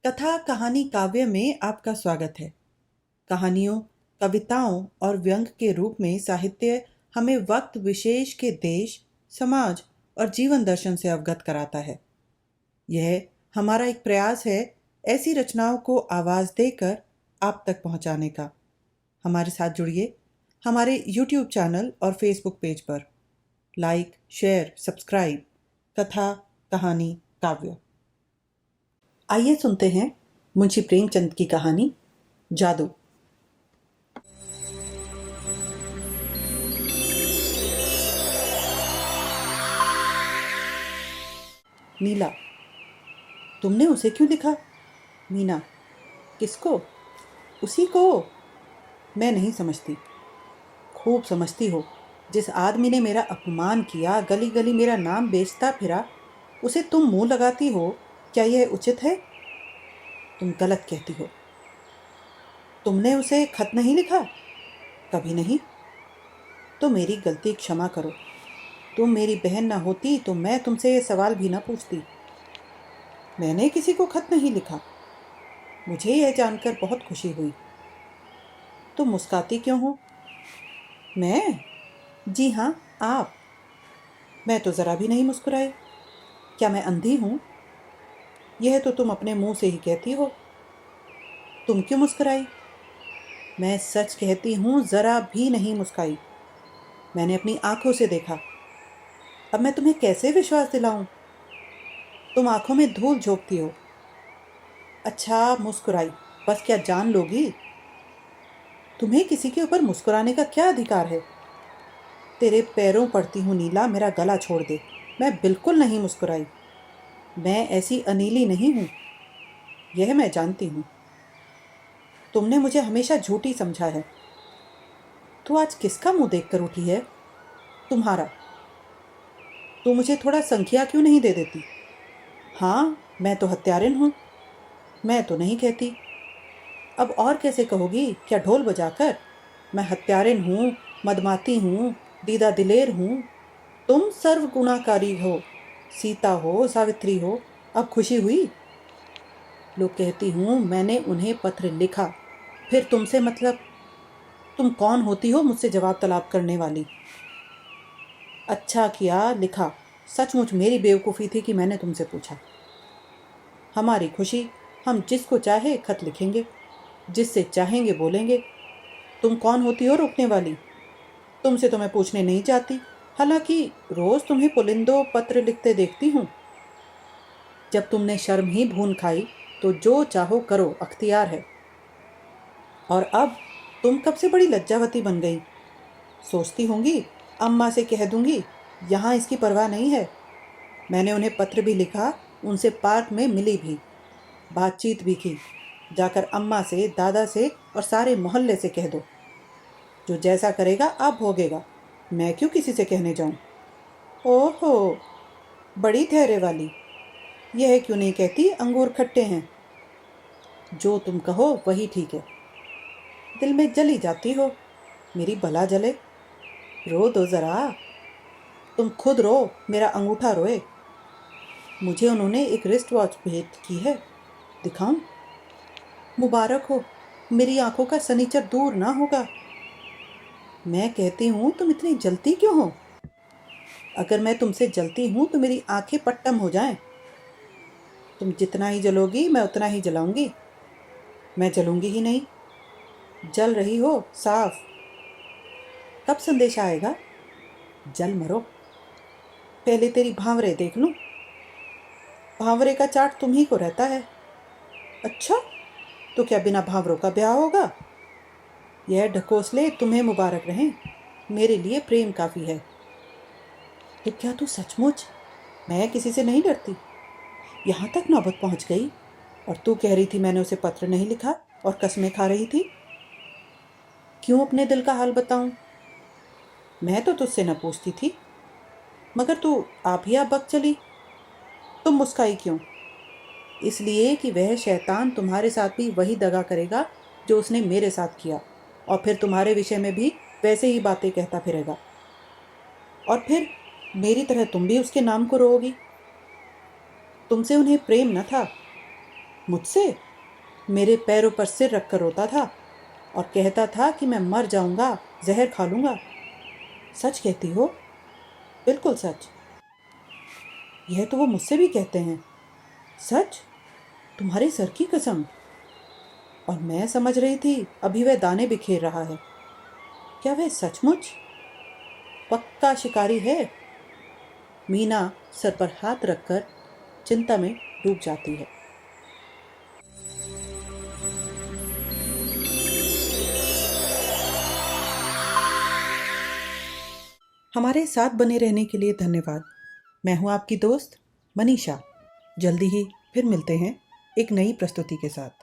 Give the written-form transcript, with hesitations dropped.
कथा कहानी काव्य में आपका स्वागत है। कहानियों, कविताओं और व्यंग के रूप में साहित्य हमें वक्त विशेष के देश, समाज और जीवन दर्शन से अवगत कराता है। यह हमारा एक प्रयास है ऐसी रचनाओं को आवाज़ देकर आप तक पहुंचाने का। हमारे साथ जुड़िए हमारे YouTube चैनल और Facebook पेज पर। Like, share, subscribe. कथा कहानी काव्य। आइए सुनते हैं मुंशी प्रेमचंद की कहानी जादू। नीला, तुमने उसे क्यों लिखा? मीना, किसको? उसी को। मैं नहीं समझती। खूब समझती हो। जिस आदमी ने मेरा अपमान किया, गली गली मेरा नाम बेचता फिरा, उसे तुम मुंह लगाती हो। क्या यह उचित है? तुम गलत कहती हो। तुमने उसे खत नहीं लिखा? कभी नहीं। तो मेरी गलती क्षमा करो। तुम मेरी बहन न होती तो मैं तुमसे ये सवाल भी न पूछती। मैंने किसी को खत नहीं लिखा। मुझे यह जानकर बहुत खुशी हुई। तुम मुस्कुराती क्यों हो? मैं? जी हाँ, आप। मैं तो ज़रा भी नहीं मुस्कुराई। क्या मैं अंधी हूँ? यह तो तुम अपने मुंह से ही कहती हो। तुम क्यों मुस्कुराई? मैं सच कहती हूँ, ज़रा भी नहीं मुस्कुराई। मैंने अपनी आंखों से देखा। अब मैं तुम्हें कैसे विश्वास दिलाऊं? तुम आंखों में धूल झोंकती हो। अच्छा, मुस्कुराई, बस क्या जान लोगी? तुम्हें किसी के ऊपर मुस्कुराने का क्या अधिकार है? तेरे पैरों पड़ती हूँ नीला, मेरा गला छोड़ दे। मैं बिल्कुल नहीं मुस्कुराई। मैं ऐसी अनीली नहीं हूँ, यह मैं जानती हूँ। तुमने मुझे हमेशा झूठी समझा है। तू आज किसका मुंह देखकर उठी है? तुम्हारा। तू मुझे थोड़ा संख्या क्यों नहीं दे देती? हाँ, मैं तो हत्यारिन हूँ। मैं तो नहीं कहती। अब और कैसे कहोगी? क्या ढोल बजाकर? मैं हत्यारिन हूँ, मदमाती हूँ, दीदा दिलेर हूँ। तुम सर्व गुणाकारी हो। सीता हो, सावित्री हो। अब खुशी हुई? लोग कहती हूँ मैंने उन्हें पत्र लिखा। फिर तुमसे मतलब? तुम कौन होती हो मुझसे जवाब तलब करने वाली? अच्छा किया लिखा। सचमुच मेरी बेवकूफ़ी थी कि मैंने तुमसे पूछा। हमारी खुशी, हम जिसको चाहे खत लिखेंगे, जिससे चाहेंगे बोलेंगे। तुम कौन होती हो रोकने वाली? तुमसे तो मैं पूछने नहीं चाहती। हालांकि रोज तुम्हें पुलिंदो पत्र लिखते देखती हूँ। जब तुमने शर्म ही भून खाई तो जो चाहो करो, अख्तियार है। और अब तुम कब से बड़ी लज्जावती बन गई? सोचती होंगी अम्मा से कह दूंगी, यहाँ इसकी परवाह नहीं है। मैंने उन्हें पत्र भी लिखा, उनसे पार्क में मिली भी, बातचीत भी की। जाकर अम्मा से, दादा से और सारे मोहल्ले से कह दो। जो जैसा करेगा आप भोगेगा। मैं क्यों किसी से कहने जाऊं? ओहो, बड़ी धैर्य वाली। यह क्यों नहीं कहती अंगूर खट्टे हैं? जो तुम कहो वही ठीक है। दिल में जली जाती हो। मेरी भला जले। रो दो जरा। तुम खुद रो, मेरा अंगूठा रोए। मुझे उन्होंने एक रिस्ट वॉच भेंट की है, दिखाऊं? मुबारक हो। मेरी आंखों का सनीचर दूर ना होगा। मैं कहती हूँ तुम इतनी जलती क्यों हो? अगर मैं तुमसे जलती हूँ तो मेरी आंखें पट्टम हो जाएं। तुम जितना ही जलोगी मैं उतना ही जलाऊंगी। मैं जलूंगी ही नहीं। जल रही हो साफ। कब संदेशा आएगा? जल मरो। पहले तेरी भांवरे देख लूं। भांवरे का चाट तुम ही को रहता है। अच्छा, तो क्या बिना भांवरों का ब्याह होगा? यह ढकोसले तुम्हें मुबारक रहें। मेरे लिए प्रेम काफी है। तो क्या तू सचमुच? मैं किसी से नहीं डरती। यहाँ तक नौबत पहुँच गई। और तू कह रही थी मैंने उसे पत्र नहीं लिखा, और कसमें खा रही थी। क्यों अपने दिल का हाल बताऊं? मैं तो तुझसे न पूछती थी, मगर तू आप ही आप बक चली। तुम मुस्काई क्यों? इसलिए कि वह शैतान तुम्हारे साथ भी वही दगा करेगा जो उसने मेरे साथ किया, और फिर तुम्हारे विषय में भी वैसे ही बातें कहता फिरेगा। और फिर मेरी तरह तुम भी उसके नाम को रोओगी। तुमसे उन्हें प्रेम न था, मुझसे? मेरे पैरों पर सिर रखकर रोता था और कहता था कि मैं मर जाऊंगा, जहर खा लूंगा। सच कहती हो? बिल्कुल सच। यह तो वो मुझसे भी कहते हैं। सच? तुम्हारे सर की कसम। और मैं समझ रही थी अभी वह दाने बिखेर रहा है। क्या वह सचमुच पक्का शिकारी है? मीना सर पर हाथ रखकर चिंता में डूब जाती है। हमारे साथ बने रहने के लिए धन्यवाद। मैं हूं आपकी दोस्त मनीषा। जल्दी ही फिर मिलते हैं एक नई प्रस्तुति के साथ।